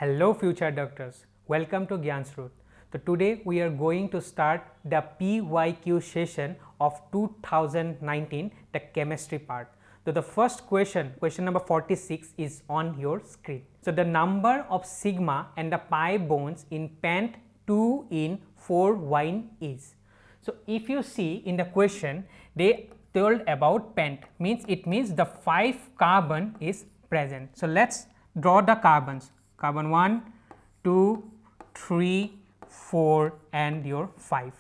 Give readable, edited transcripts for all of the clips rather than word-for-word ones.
Hello future doctors, welcome to Gyansrota. So today we are going to start the PYQ session of 2019, the chemistry part. So the first question number 46 is on your screen. So the number of sigma and the pi bonds in pent 2 in 4 wine is. So if you see in the question, they told about pent, means it means the 5 carbon is present. So let's draw the carbons. Carbon 1, 2, 3, 4 and your 5.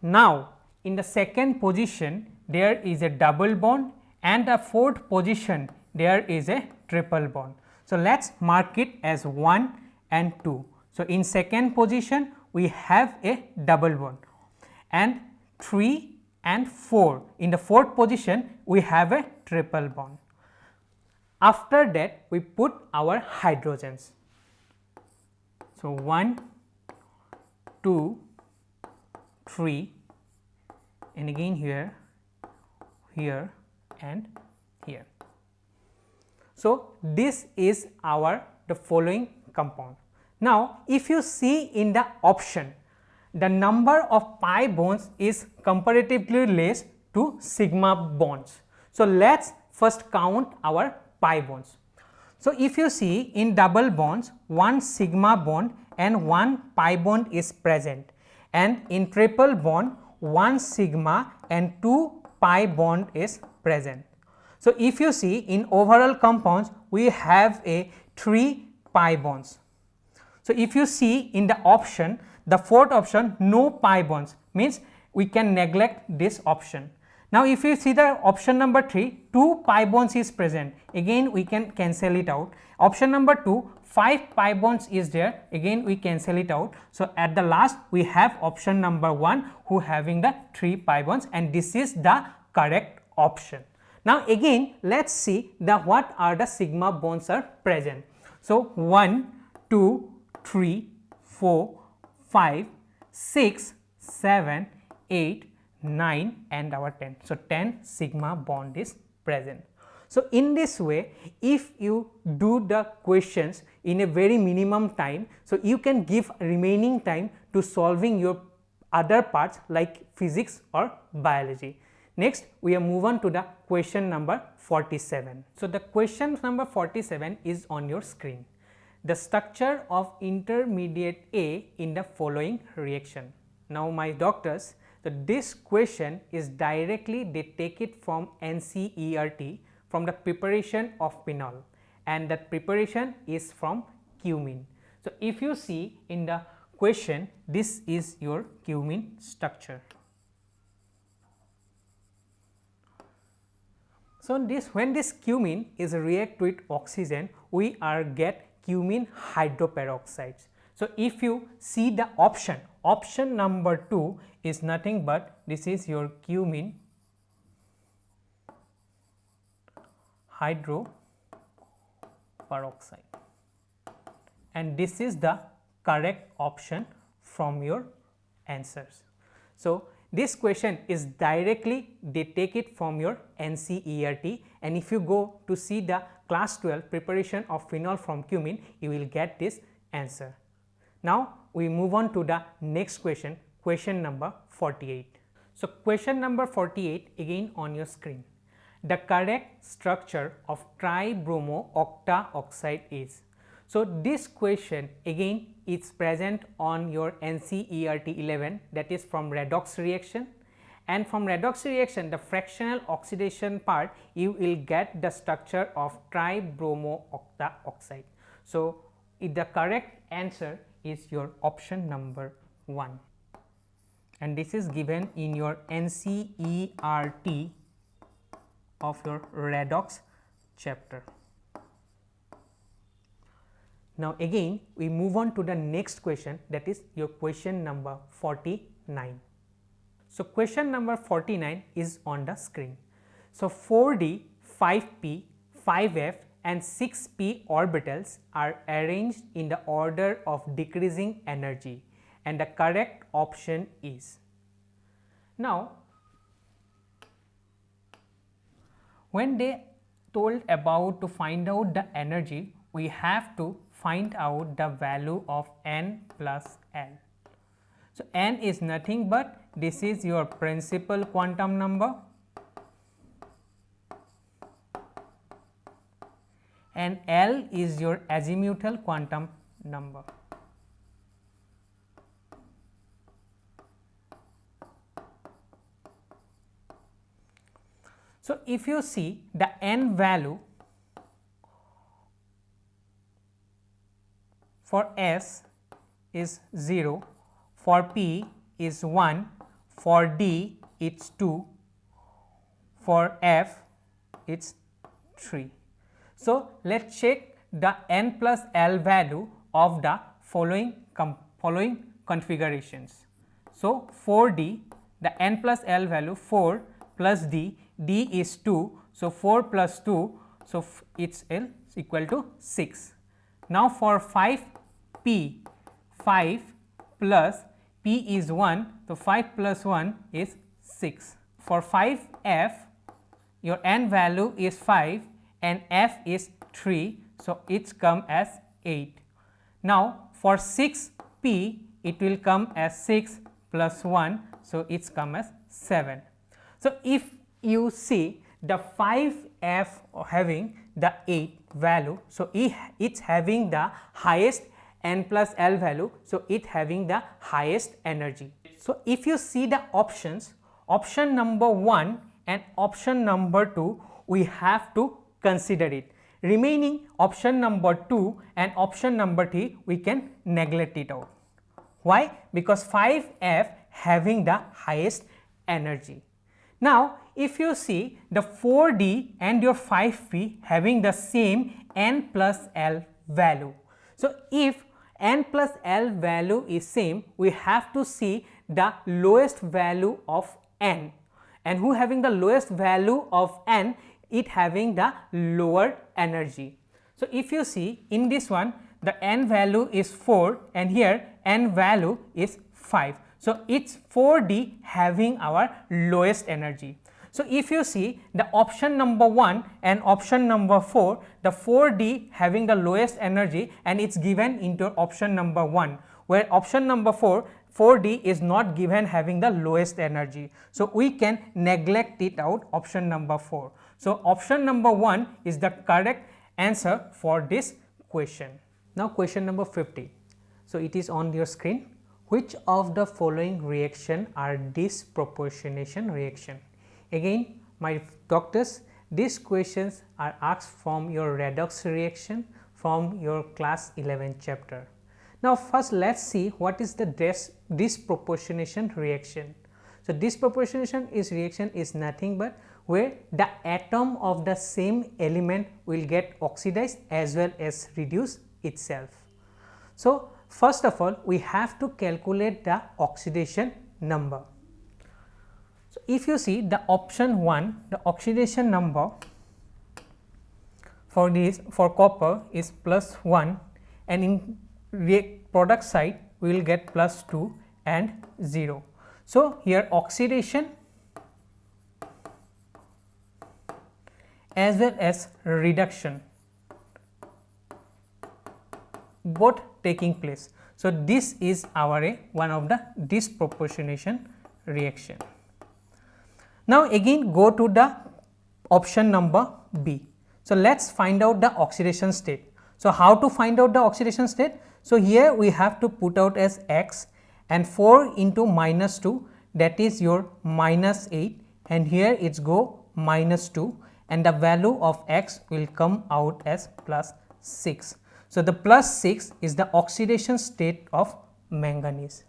Now, in the second position there is a double bond and the fourth position there is a triple bond. So, let us mark it as 1 and 2. So, in second position we have a double bond and 3 and 4. In the fourth position we have a triple bond. After that we put our hydrogens. So, 1, 2, 3 and again here, here and here. So, this is the following compound. Now, if you see in the option, the number of pi bonds is comparatively less to sigma bonds. So, let us first count our pi bonds. So, if you see in double bonds, one sigma bond and one pi bond is present, and in triple bond one sigma and 2 pi bond is present. So, if you see in overall compounds we have a 3 pi bonds. So, if you see in the option, the fourth option, no pi bonds, means we can neglect this option. Now, if you see the option number 3, 2 pi bonds is present, again we can cancel it out. Option number 2, 5 pi bonds is there, again we cancel it out. So, at the last we have option number 1 who having the 3 pi bonds, and this is the correct option. Now, again let us see the what are the sigma bonds are present. So, 1, 2, 3, 4, 5, 6, 7, 8, 9 and our 10. So, 10 sigma bond is present. So, in this way if you do the questions in a very minimum time, so you can give remaining time to solving your other parts like physics or biology. Next we are move on to the question number 47. So, the question number 47 is on your screen. The structure of intermediate A in the following reaction. Now, my doctors, so this question is directly they take it from NCERT, from the preparation of phenol, and that preparation is from cumene. So, if you see in the question, this is your cumene structure. So, when this cumene is react with oxygen, we are get cumene hydroperoxides. So, if you see the option number 2 is nothing but this is your cumene hydroperoxide, and this is the correct option from your answers. So, this question is directly they take it from your NCERT, and if you go to see the class 12 preparation of phenol from cumene, you will get this answer. Now, we move on to the next question, question number 48. So, question number 48 again on your screen. The correct structure of tribromo octaoxide is. So, this question again is present on your NCERT 11, that is from redox reaction, and from redox reaction the fractional oxidation part you will get the structure of tribromo octaoxide. So, the correct answer is your option number 1, and this is given in your NCERT of your redox chapter. Now, again we move on to the next question, that is your question number 49. So, question number 49 is on the screen. So, 4d, 5p, 5f and 6p orbitals are arranged in the order of decreasing energy, and the correct option is. Now, when they told about to find out the energy, we have to find out the value of n plus l. So, n is nothing but this is your principal quantum number and l is your azimuthal quantum number. So, if you see the n value for S is 0, for P is 1, for D it's 2, for F it's 3. So, let us check the n plus l value of the following configurations. So, for D the n plus l value 4 plus D, D is 2. So, 4 plus 2, so it is equal to 6. Now, for 5 P, 5 plus P is 1, so 5 plus 1 is 6. For 5 F, your n value is 5 and F is 3, so it come as 8. Now, for 6 P, it will come as 6 plus 1, so it come as 7. So, if you see the 5F having the 8 value, so it's having the highest n plus l value, so it having the highest energy. So, if you see the options, option number 1 and option number 2, we have to consider it. Remaining option number 2 and option number 3, we can neglect it out. Why? Because 5F having the highest energy. Now, if you see the 4D and your 5P having the same n plus l value. So, if n plus l value is same, we have to see the lowest value of n, and who having the lowest value of n, it having the lower energy. So, if you see in this one the n value is 4 and here n value is 5. So, it's 4D having our lowest energy. So, if you see the option number 1 and option number 4, the 4D having the lowest energy and it is given into option number 1, where option number 4D is not given having the lowest energy. So, we can neglect it out option number 4. So, option number 1 is the correct answer for this question. Now, question number 50. So, it is on your screen. Which of the following reaction are disproportionation reaction? Again, my doctors, these questions are asked from your redox reaction from your class 11 chapter. Now, first let us see what is the disproportionation reaction. So, disproportionation reaction is nothing but where the atom of the same element will get oxidized as well as reduce itself. So, first of all, we have to calculate the oxidation number. So, if you see the option 1, the oxidation number for this for copper is plus 1 and in product side we will get plus 2 and 0. So, here oxidation as well as reduction both taking place. So, this is our one of the disproportionation reaction. Now, again go to the option number B. So, let us find out the oxidation state. So, how to find out the oxidation state? So, here we have to put out as x and 4 into minus 2, that is your minus 8, and here it's go minus 2 and the value of x will come out as plus 6. So, the plus 6 is the oxidation state of manganese.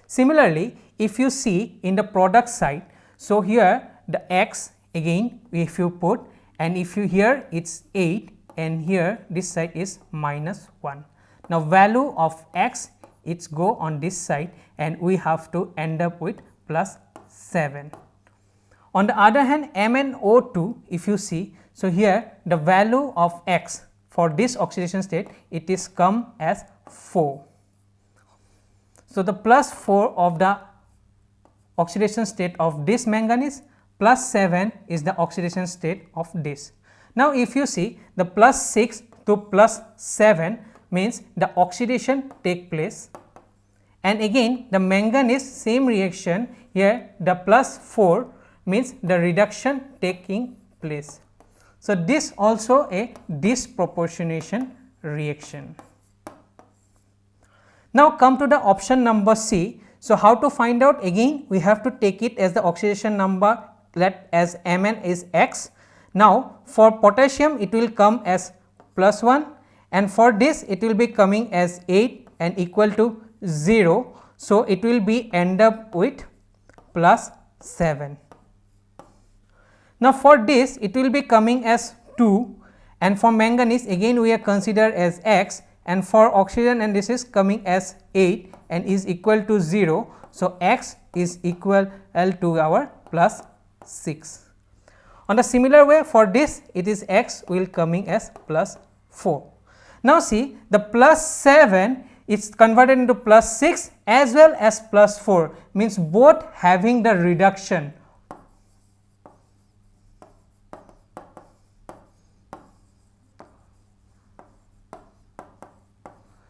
Similarly, if you see in the product side, so here the x again if you put, and if you here it is 8 and here this side is minus 1. Now, value of x it's go on this side and we have to end up with plus 7. On the other hand, MnO2 if you see, so here the value of x for this oxidation state it is come as 4. So, the plus 4 of the oxidation state of this manganese, plus 7 is the oxidation state of this. Now, if you see the plus 6 to plus 7 means the oxidation take place, and again the manganese same reaction, here the plus 4 means the reduction taking place. So, this also a disproportionation reaction. Now, come to the option number C. So, how to find out? Again we have to take it as the oxidation number, let as Mn is x. Now, for potassium it will come as plus 1, and for this it will be coming as 8 and equal to 0. So, it will be end up with plus 7. Now, for this it will be coming as 2, and for manganese again we are considered as x, and for oxygen and this is coming as 8 and is equal to 0. So, x is equal to our plus 6. On the similar way, for this it is x will coming as plus 4. Now, see the plus 7 is converted into plus 6 as well as plus 4, means both having the reduction.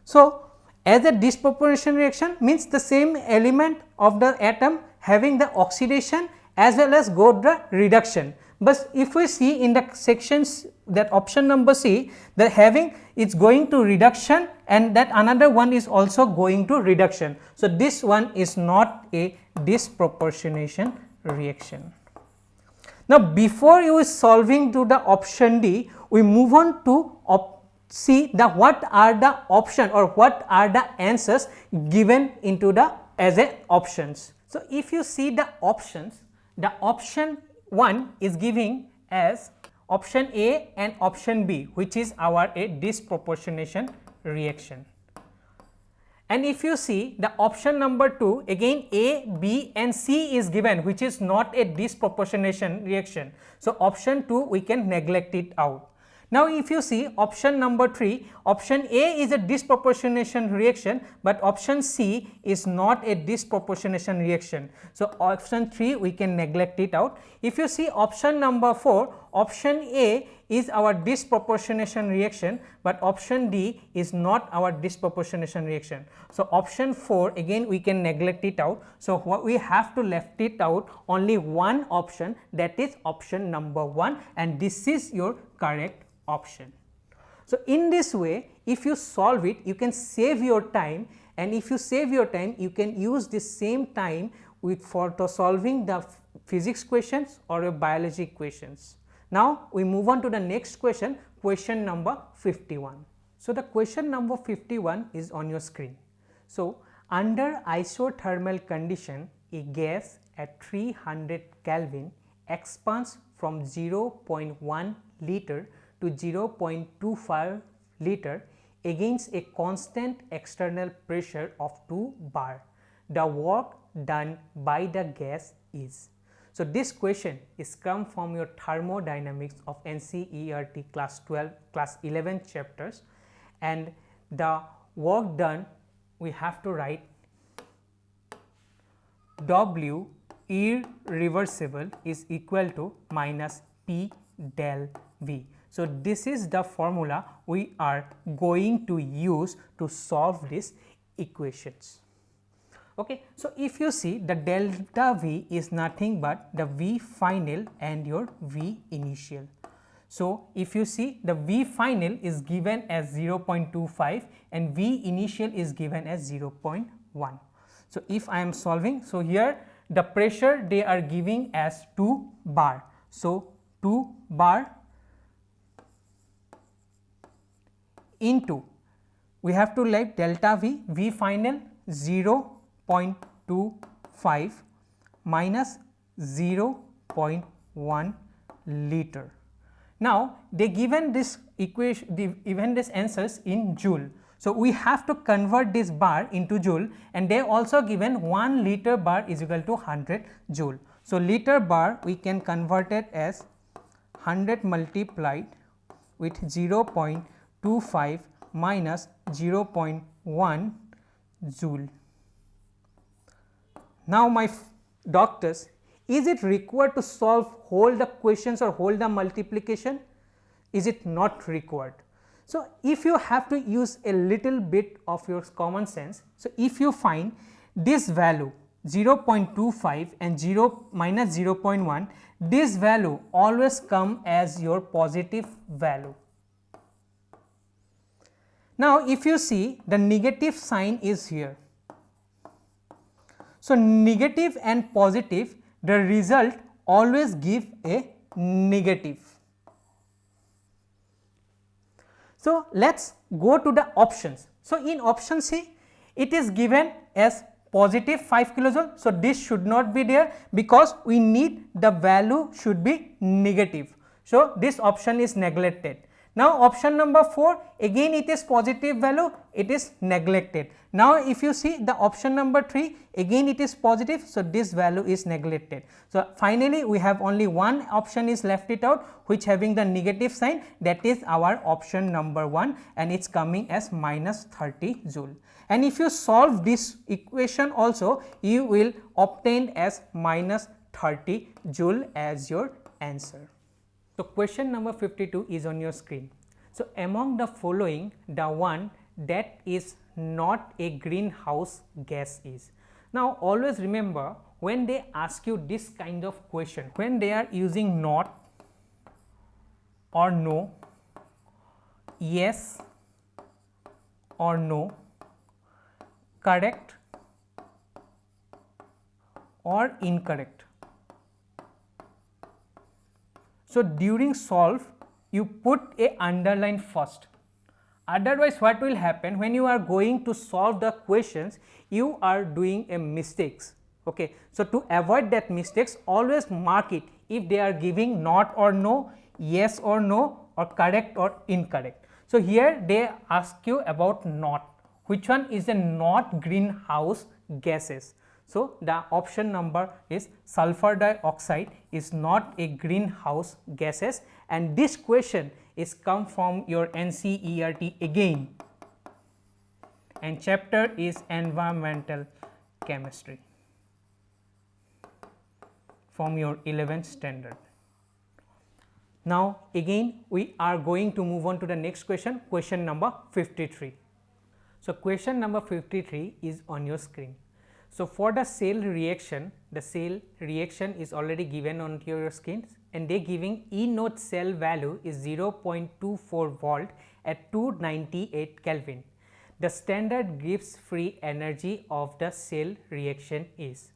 So, as a disproportionate reaction means the same element of the atom having the oxidation as well as got the reduction. But if we see in the sections, that option number C, that having it's going to reduction and that another one is also going to reduction. So, this one is not a disproportionation reaction. Now, before you is solving to the option D, we move on to see the what are the option or what are the answers given into the as a options. So, if you see the options, the option 1 is giving as option A and option B, which is our a disproportionation reaction. And if you see the option number 2, again A, B and C is given, which is not a disproportionation reaction. So, option 2 we can neglect it out. Now, if you see option number 3, option A is a disproportionation reaction, but option C is not a disproportionation reaction. So, option 3 we can neglect it out. If you see option number 4, option A is our disproportionation reaction, but option D is not our disproportionation reaction. So, option 4 again we can neglect it out. So, what we have to left it out only one option, that is option number 1, and this is your correct option. So, in this way if you solve it you can save your time, and if you save your time you can use this same time with for solving the physics questions or biology questions. Now, we move on to the next question, question number 51. So, the question number 51 is on your screen. So, under isothermal condition a gas at 300 Kelvin expands from 0.1 liter to 0.25 liter against a constant external pressure of 2 bar. The work done by the gas is. So, this question is come from your thermodynamics of NCERT class 12, class 11 chapters, and the work done we have to write W irreversible is equal to minus P del V. So, this is the formula we are going to use to solve these equations. Okay. So, if you see the delta V is nothing but the V final and your V initial. So, if you see the V final is given as 0.25 and V initial is given as 0.1. So, if I am solving, so here the pressure they are giving as 2 bar. So, 2 bar into, we have to write delta V, V final 0.25 minus 0.1 liter. Now, they given this equation, given this answers in joule. So, we have to convert this bar into joule, and they also given 1 liter bar is equal to 100 joule. So, liter bar we can convert it as 100 multiplied with 0.25 minus 0.1 joule. Now, my doctors, is it required to solve whole the questions or whole the multiplication? is it not required? So, if you have to use a little bit of your common sense, so if you find this value 0.25 and minus 0.1, this value always come as your positive value. Now, if you see the negative sign is here. So, negative and positive, the result always give a negative. So, let us go to the options. So, in option C, it is given as positive 5 kilojoule. So, this should not be there because we need the value should be negative. So, this option is neglected. Now, option number 4, again it is positive value, it is neglected. Now, if you see the option number 3, again it is positive, so this value is neglected. So, finally, we have only one option is left it out, which having the negative sign, that is our option number 1, and it is coming as minus 30 joule. And if you solve this equation also, you will obtain as minus 30 joule as your answer. So, question number 52 is on your screen. So, among the following, the one that is not a greenhouse gas is. Now, always remember when they ask you this kind of question, when they are using not or no, yes or no, correct or incorrect. So, during solve you put a underline first, otherwise what will happen when you are going to solve the questions, you are doing a mistakes. Okay. So, to avoid that mistakes, always mark it if they are giving not or no, yes or no, or correct or incorrect. So, here they ask you about not, which one is a not greenhouse gases. So, the option number is sulfur dioxide is not a greenhouse gases, and this question is come from your NCERT again, and chapter is environmental chemistry from your 11th standard. Now, again we are going to move on to the next question, question number 53. So, question number 53 is on your screen. So, for the cell reaction is already given on your screen, and they giving E naught cell value is 0.24 volt at 298 Kelvin. The standard Gibbs free energy of the cell reaction is.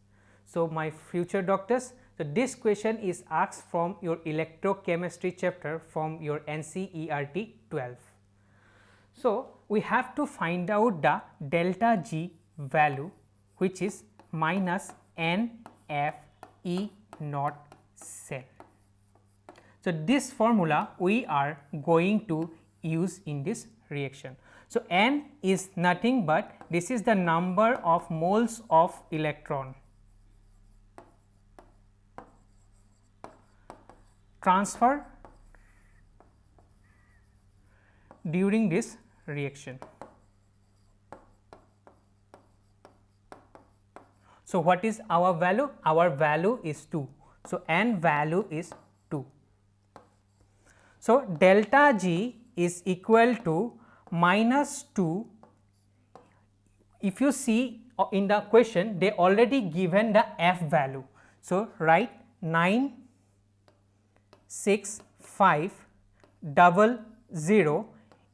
So, my future doctors, so this question is asked from your electrochemistry chapter from your NCERT 12. So, we have to find out the delta G value, which is minus NFE naught cell. So, this formula we are going to use in this reaction. So, N is nothing but this is the number of moles of electron transfer during this reaction. So, what is our value? Our value is 2. So, N value is 2. So, delta G is equal to minus 2. If you see in the question, they already given the F value. So, write 96500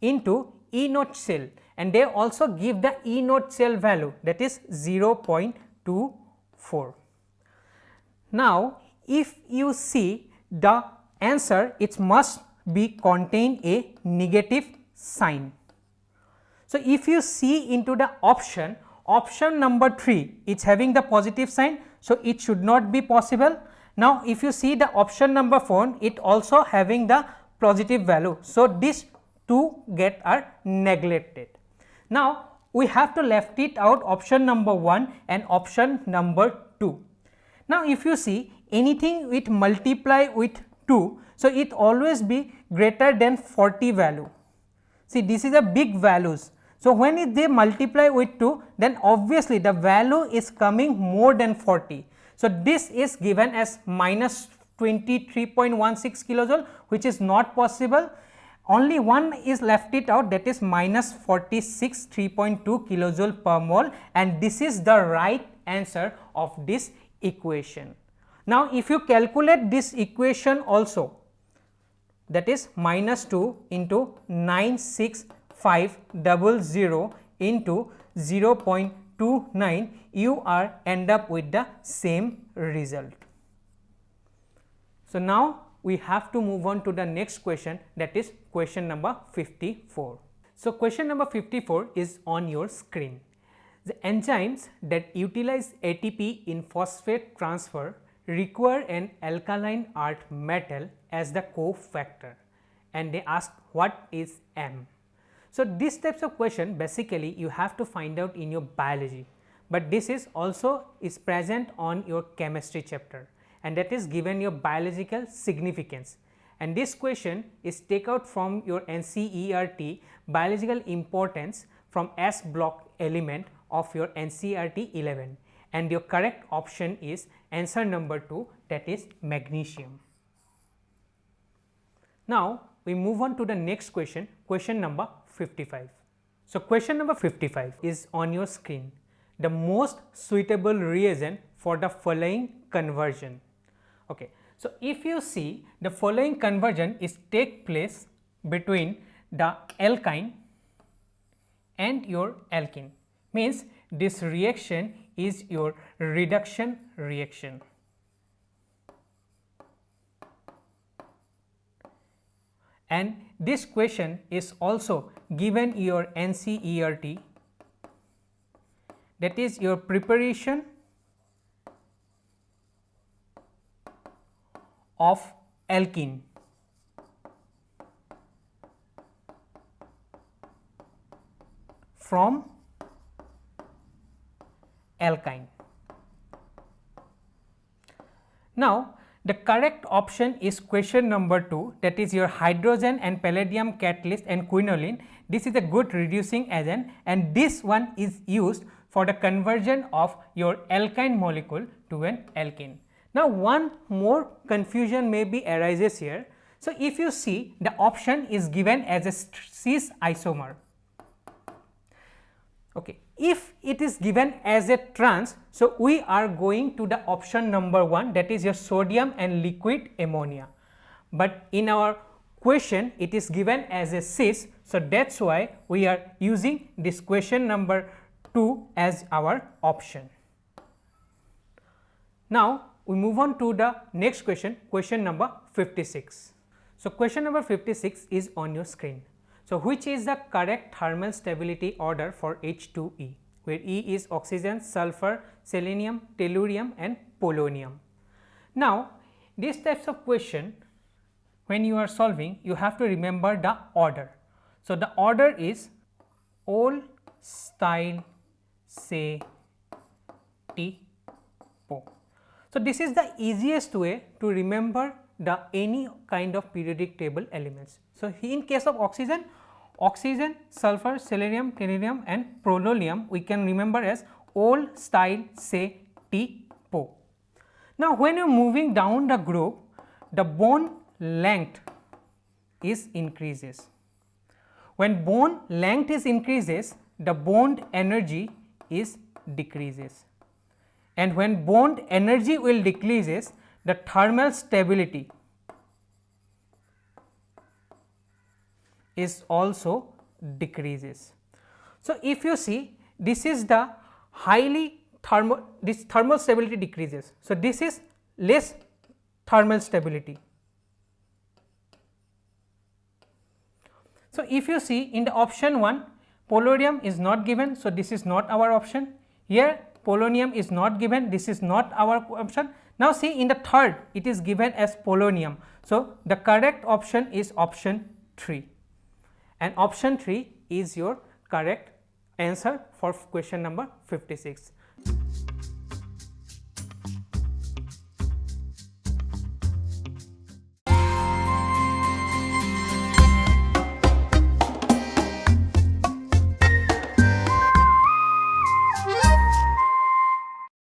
into E naught cell, and they also give the E naught cell value, that is 0.24. Now, if you see the answer, it must be contain a negative sign. So, if you see into the option number 3, it is having the positive sign. So, it should not be possible. Now, if you see the option number 4, it also having the positive value. So, these two are neglected. Now, we have to left it out option number 1 and option number 2. Now, if you see anything with multiply with 2, so it always be greater than 40 value. See, this is a big values. So, when they multiply with 2, then obviously the value is coming more than 40. So, this is given as minus 23.16 kilojoule, which is not possible, only one is left it out, that is minus 46 3.2 kilojoule per mole, and this is the right answer of this equation. Now, if you calculate this equation also, that is minus 2 into 96500 into 0.29, you are end up with the same result. So, now we have to move on to the next question, that is question number 54. So, question number 54 is on your screen. The enzymes that utilize ATP in phosphate transfer require an alkaline earth metal as the cofactor, and they ask what is M. So, these types of question basically you have to find out in your biology, but this is also is present on your chemistry chapter, and that is given your biological significance, and this question is take out from your NCERT biological importance from S block element of your NCERT 11, and your correct option is answer number 2, that is magnesium. Now, we move on to the next question, question number 55. So, question number 55 is on your screen. The most suitable reagent for the following conversion. Okay. So, if you see the following conversion is take place between the alkyne and your alkene, means this reaction is your reduction reaction. And this question is also given your NCERT, that is your preparation of alkene from alkyne. Now, the correct option is question number 2, that is your hydrogen and palladium catalyst and quinoline. This is a good reducing agent, and this one is used for the conversion of your alkyne molecule to an alkene. Now, one more confusion may be arises here. So, if you see the option is given as a cis isomer. Okay. If it is given as a trans, so we are going to the option number 1, that is your sodium and liquid ammonia, but in our question it is given as a cis. So, that is why we are using this question number 2 as our option. Now, we move on to the next question, question number 56. So, question number 56 is on your screen. So, which is the correct thermal stability order for H2E, where E is oxygen, sulfur, selenium, tellurium and polonium. Now, these types of question when you are solving, you have to remember the order. So, the order is ol, style, se, ti, po. So, this is the easiest way to remember the any kind of periodic table elements. So, in case of oxygen, oxygen, sulfur, selenium, tellurium and polonium we can remember as ol, style, se, ti, po. Now, when you are moving down the group, the bond length is increases. When bond length is increases, the bond energy is decreases, and when bond energy will decreases, the thermal stability is also decreases. So, if you see this is the highly this thermal stability decreases. So, this is less thermal stability. So, if you see in the option 1 polonium is not given. So, this is not our option. Here polonium is not given, this is not our option. Now, see in the third it is given as polonium. So, the correct option is option 3, and option 3 is your correct answer for question number 56.